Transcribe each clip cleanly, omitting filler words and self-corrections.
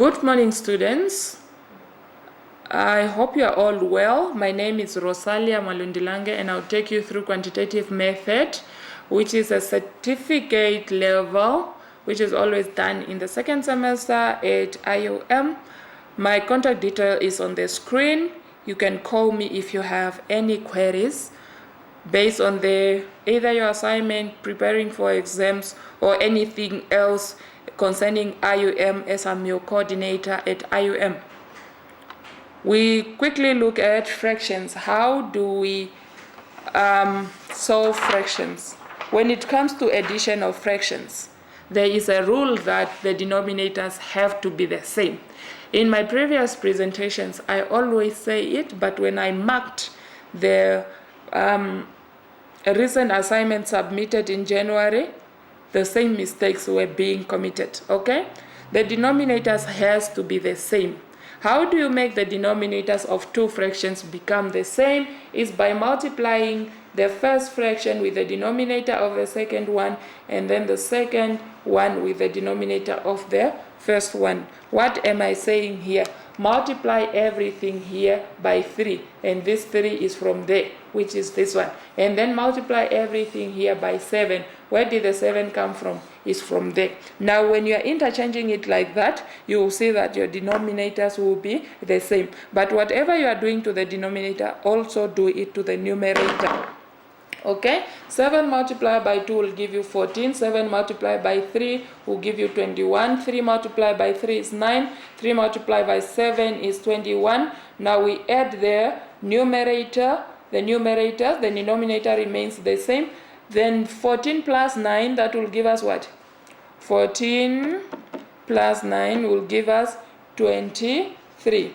Good morning, students. I hope you are all well. My name is Rosalia Malundilange, and I'll take you through quantitative method, which is a certificate level, which is always done in the second semester at IOM. My contact detail is on the screen. You can call me if you have any queries based on either your assignment, preparing for exams, or anything else concerning IUM as I'm your coordinator at IUM. We quickly look at fractions. How do we solve fractions? When it comes to addition of fractions, there is a rule that the denominators have to be the same. In my previous presentations, I always say it, but when I marked the recent assignment submitted in January, the same mistakes were being committed, okay? The denominators has to be the same. How do you make the denominators of two fractions become the same? Is by multiplying the first fraction with the denominator of the second one, and then the second one with the denominator of the first one. What am I saying here? Multiply everything here by 3, and this 3 is from there, which is this one. And then multiply everything here by 7. Where did the 7 come from? Is from there. Now when you are interchanging it like that, you will see that your denominators will be the same. But whatever you are doing to the denominator, also do it to the numerator. Okay, 7 multiplied by 2 will give you 14, 7 multiplied by 3 will give you 21, 3 multiplied by 3 is 9, 3 multiplied by 7 is 21. Now we add the numerator, the denominator remains the same. Then 14 plus 9, that will give us what? 14 plus 9 will give us 23.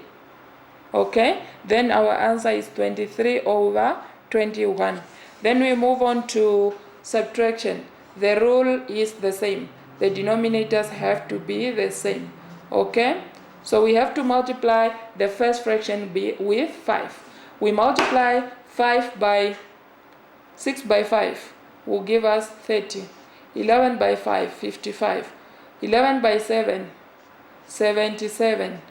Okay, then our answer is 23 over 21. Then we move on to subtraction. The rule is the same. The denominators have to be the same. Okay? So we have to multiply the first fraction with 5. We multiply 6 by 5 will give us 30. 11 by 5, 55. 11 by 7, 77.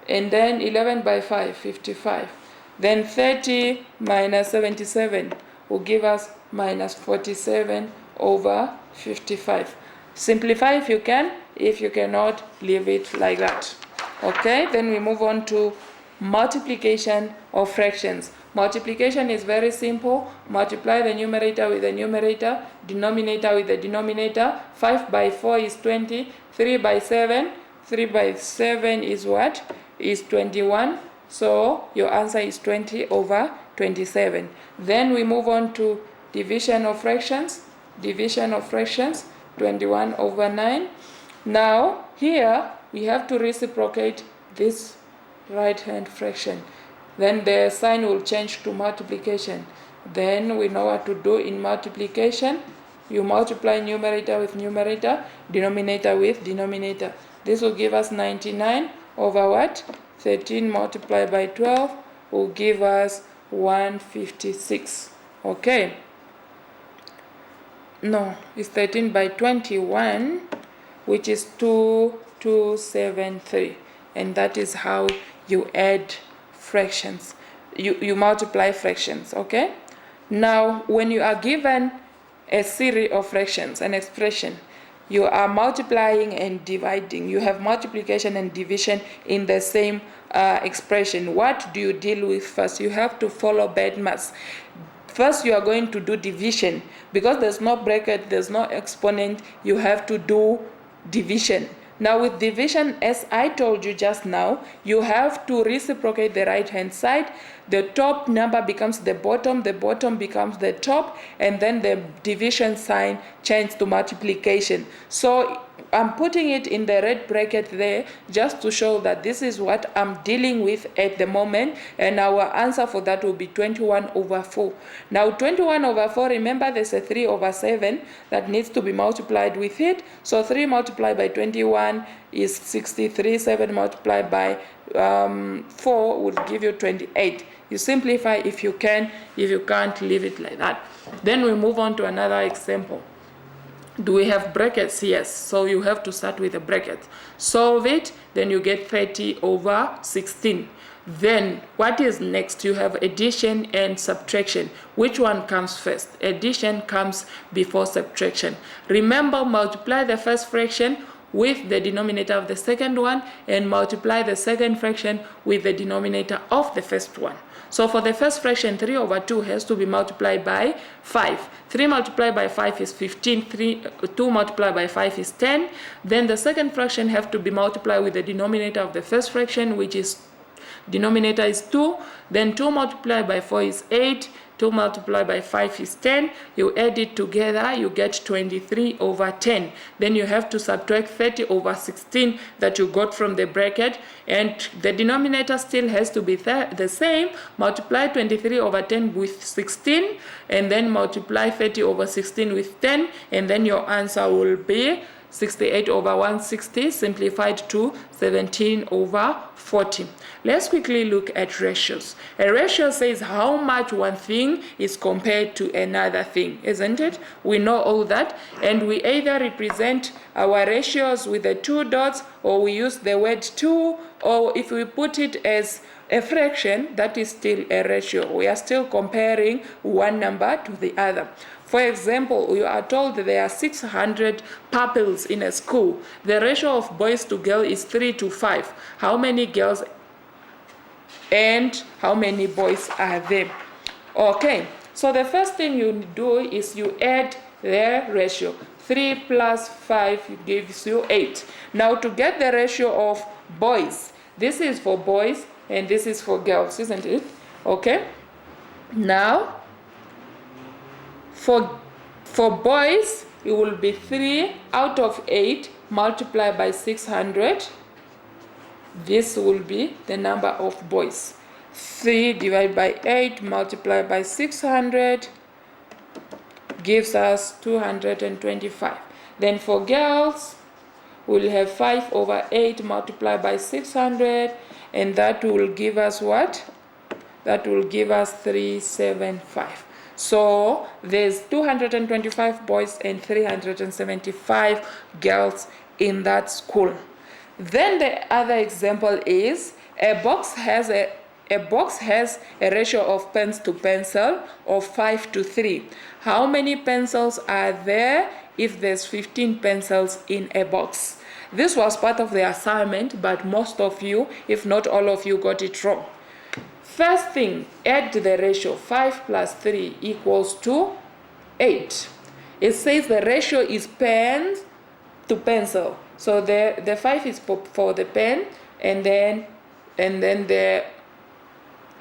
And then 11 by 5, 55. Then 30 minus 77 will give us minus 47 over 55. Simplify if you can. If you cannot, leave it like that. Okay, then we move on to multiplication of fractions. Multiplication is very simple. Multiply the numerator with the numerator, denominator with the denominator. 5 by 4 is 20. 3 by 7 is what? Is 21. So your answer is 20 over 27. Then we move on to division of fractions. Division of fractions, 21 over 9. Now here we have to reciprocate this right hand fraction. Then the sign will change to multiplication. Then we know what to do in multiplication. You multiply numerator with numerator, denominator with denominator. This will give us 99 over what? 13 multiplied by 12 will give us 156. Okay. No, it's 13 by 21, which is 2273. And that is how you add fractions. You multiply fractions, okay? Now, when you are given a series of fractions, an expression, you are multiplying and dividing. You have multiplication and division in the same expression. What do you deal with first? You have to follow bad maths. First, you are going to do division. Because there's no bracket, there's no exponent, you have to do division. Now with division, as I told you just now, you have to reciprocate the right hand side. The top number becomes the bottom becomes the top, and then the division sign changes to multiplication. So I'm putting it in the red bracket there just to show that this is what I'm dealing with at the moment, and our answer for that will be 21 over 4. Now 21 over 4, remember there's a 3 over 7 that needs to be multiplied with it. So 3 multiplied by 21 is 63, 7 multiplied by 4 will give you 28. You simplify if you can. If you can't, leave it like that. Then we move on to another example. Do we have brackets? Yes. So you have to start with a bracket. Solve it, then you get 30 over 16. Then what is next? You have addition and subtraction. Which one comes first? Addition comes before subtraction. Remember, multiply the first fraction with the denominator of the second one and multiply the second fraction with the denominator of the first one. So for the first fraction, 3 over 2 has to be multiplied by 5. 3 multiplied by 5 is 15. 2 multiplied by 5 is 10. Then the second fraction have to be multiplied with the denominator of the first fraction, which is denominator is 2. Then 2 multiplied by 4 is 8. 2 multiplied by 5 is 10. You add it together, you get 23 over 10. Then you have to subtract 30 over 16 that you got from the bracket, and the denominator still has to be the same. Multiply 23 over 10 with 16, and then multiply 30 over 16 with 10, and then your answer will be 68 over 160, simplified to 17 over 40. Let's quickly look at ratios. A ratio says how much one thing is compared to another thing, isn't it? We know all that, and we either represent our ratios with the 2 dots, or we use the word 2, or if we put it as a fraction, that is still a ratio. We are still comparing one number to the other. For example, you are told that there are 600 pupils in a school. The ratio of boys to girls is 3 to 5. How many girls and how many boys are there? Okay, so the first thing you do is you add the ratio. 3 plus 5 gives you 8. Now to get the ratio of boys, this is for boys and this is for girls, isn't it? Okay, now for boys, it will be 3 out of 8 multiplied by 600. This will be the number of boys. 3 divided by 8 multiplied by 600 gives us 225. Then for girls, we'll have 5 over 8 multiplied by 600, and that will give us what? That will give us 375. So there's 225 boys and 375 girls in that school. Then the other example is a box has a ratio of pens to pencil of 5 to 3. How many pencils are there if there's 15 pencils in a box? This was part of the assignment, but most of you, if not all of you, got it wrong. First thing, add the ratio. 5 plus 3 equals to 8. It says the ratio is pen to pencil. So the 5 is for the pen, and then the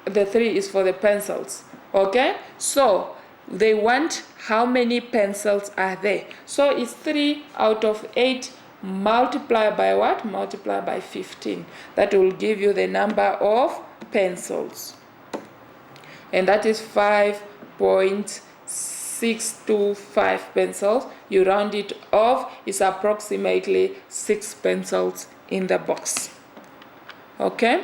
3 is for the pencils. Okay? So they want how many pencils are there. So it's 3 out of 8 multiplied by what? Multiplied by 15. That will give you the number of pencils, and that is 5.625 pencils. You round it off, it's approximately 6 pencils in the box. Okay,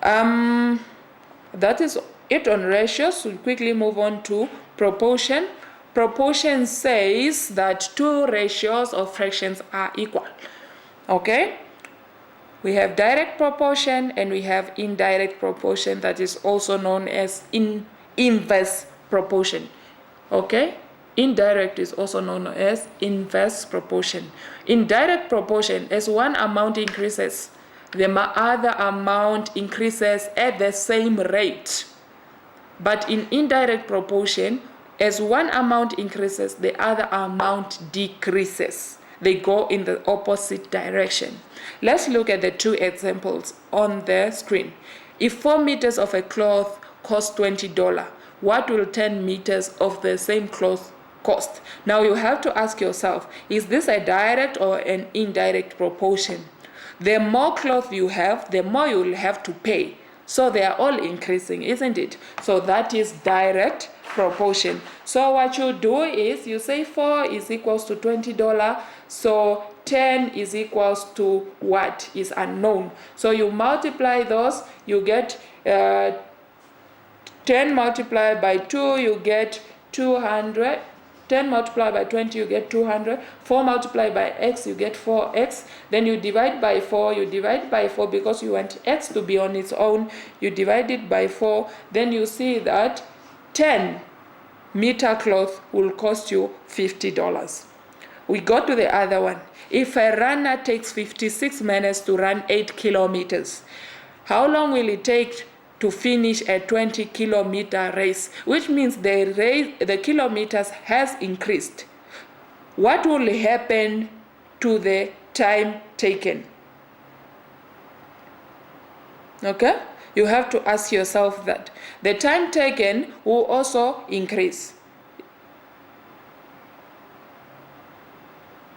that is it on ratios. We'll quickly move on to proportion. Proportion says that 2 ratios of fractions are equal. Okay, we have direct proportion and we have indirect proportion, that is also known as inverse proportion. Okay, indirect is also known as inverse proportion. In direct proportion, as one amount increases, the other amount increases at the same rate. But in indirect proportion, as one amount increases, the other amount decreases. They go in the opposite direction. Let's look at the 2 examples on the screen. If 4 meters of a cloth costs $20, what will 10 meters of the same cloth cost? Now you have to ask yourself, is this a direct or an indirect proportion? The more cloth you have, the more you will have to pay. So they are all increasing, isn't it? So that is direct proportion. So what you do is you say 4 is equals to $20. So 10 is equals to what is unknown. So you multiply those, you get 10 multiplied by 2, you get 200. 10 multiplied by 20, you get 200. 4 multiplied by x, you get 4x. Then you divide by 4. You divide by 4 because you want x to be on its own. You divide it by 4. Then you see that 10 meter cloth will cost you $50. We go to the other one. If a runner takes 56 minutes to run 8 kilometers, how long will it take to finish a 20-kilometer race? Which means the kilometers has increased. What will happen to the time taken? Okay? You have to ask yourself that. The time taken will also increase.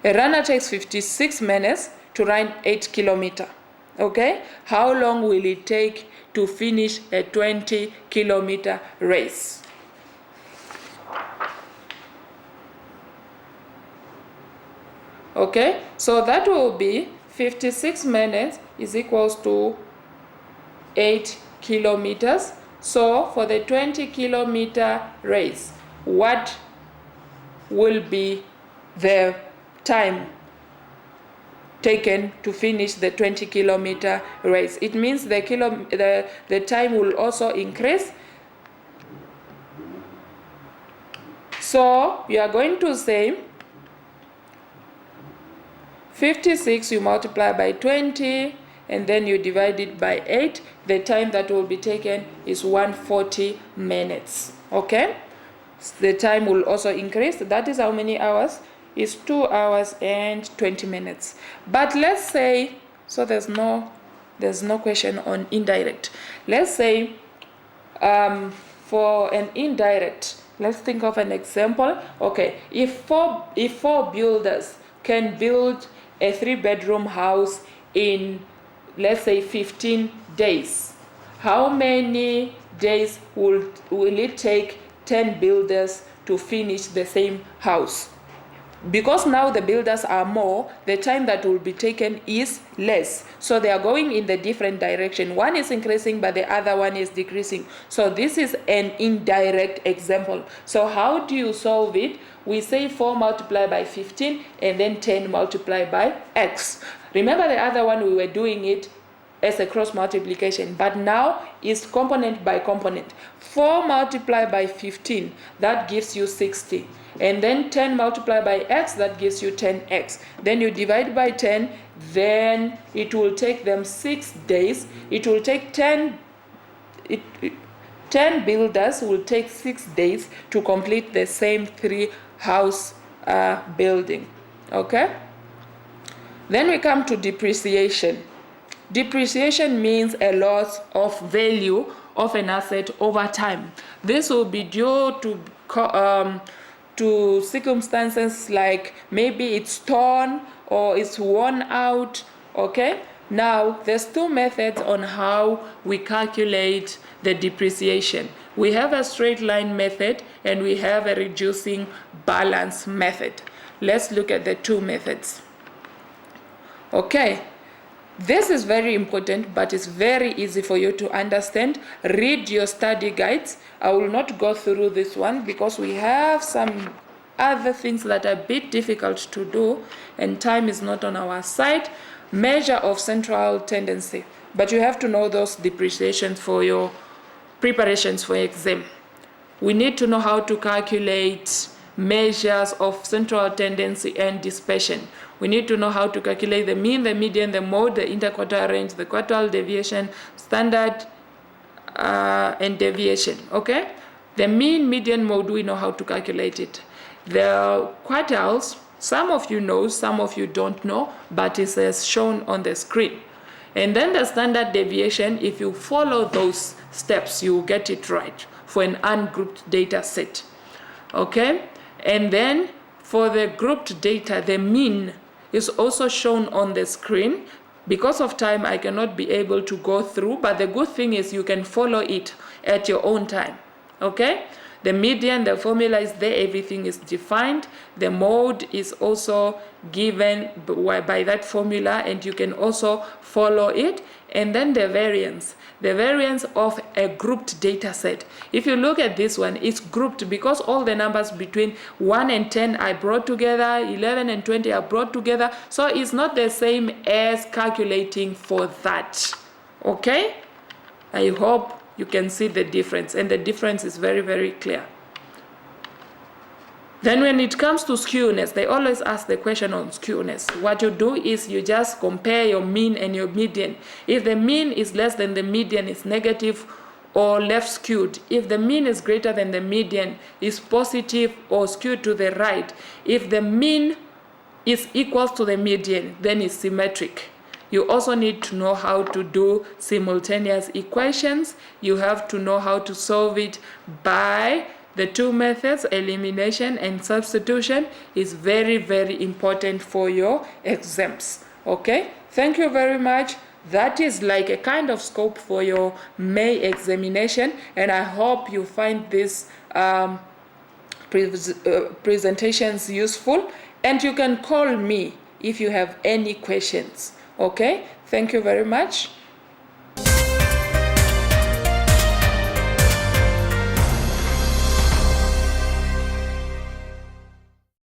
A runner takes 56 minutes to run 8 kilometers. Okay? How long will it take to finish a 20-kilometer race? Okay? So that will be 56 minutes is equals to 8 kilometers. So for the 20-kilometer race, what will be the time taken to finish the 20-kilometer race? It means the time will also increase. So we are going to say 56 you multiply by 20 and then you divide it by 8. The time that will be taken is 140 minutes. Okay? The time will also increase. That is how many hours? Is 2 hours and 20 minutes. But let's say, so there's no question on indirect. Let's say for an indirect, let's think of an example. Okay, if four builders can build a 3-bedroom house in, let's say, 15 days, how many days will it take 10 builders to finish the same house? Because now the builders are more, the time that will be taken is less. So they are going in the different direction. One is increasing, but the other one is decreasing. So this is an indirect example. So how do you solve it? We say 4 multiplied by 15 and then 10 multiplied by x. Remember the other one we were doing it as a cross multiplication, but now is component by component. 4 multiplied by 15, that gives you 60. And then 10 multiplied by x, that gives you 10x. Then you divide by 10, then it will take them 6 days. It will take 10 builders will take 6 days to complete the same 3 house building. Okay? Then we come to depreciation. Depreciation means a loss of value of an asset over time. This will be due to circumstances like maybe it's torn or it's worn out. Okay? Now, there's 2 methods on how we calculate the depreciation. We have a straight line method and we have a reducing balance method. Let's look at the 2 methods. Okay. This is very important, but it's very easy for you to understand. Read your study guides. I will not go through this one because we have some other things that are a bit difficult to do and time is not on our side. Measure of central tendency. But you have to know those depreciations for your preparations for exam. We need to know how to calculate measures of central tendency and dispersion. We need to know how to calculate the mean, the median, the mode, the interquartile range, the quartile deviation, standard, and deviation. Okay? The mean, median, mode, we know how to calculate it. The quartiles, some of you know, some of you don't know, but it's as shown on the screen. And then the standard deviation, if you follow those steps, you will get it right for an ungrouped data set. Okay? And then for the grouped data, the mean is also shown on the screen. Because of time, I cannot be able to go through, but the good thing is you can follow it at your own time. Okay? The median, the formula is there, everything is defined. The mode is also given by that formula, and you can also follow it. And then the variance of a grouped data set. If you look at this one, it's grouped because all the numbers between 1 and 10 are brought together, 11 and 20 are brought together. So it's not the same as calculating for that. Okay? I hope you can see the difference, and the difference is very, very clear. Then when it comes to skewness, they always ask the question on skewness. What you do is you just compare your mean and your median. If the mean is less than the median, it's negative or left skewed. If the mean is greater than the median, it's positive or skewed to the right. If the mean is equal to the median, then it's symmetric. You also need to know how to do simultaneous equations. You have to know how to solve it by the two methods, elimination and substitution, is very, very important for your exams. Okay, thank you very much. That is like a kind of scope for your May examination, and I hope you find these presentations useful, and you can call me if you have any questions. Okay, thank you very much.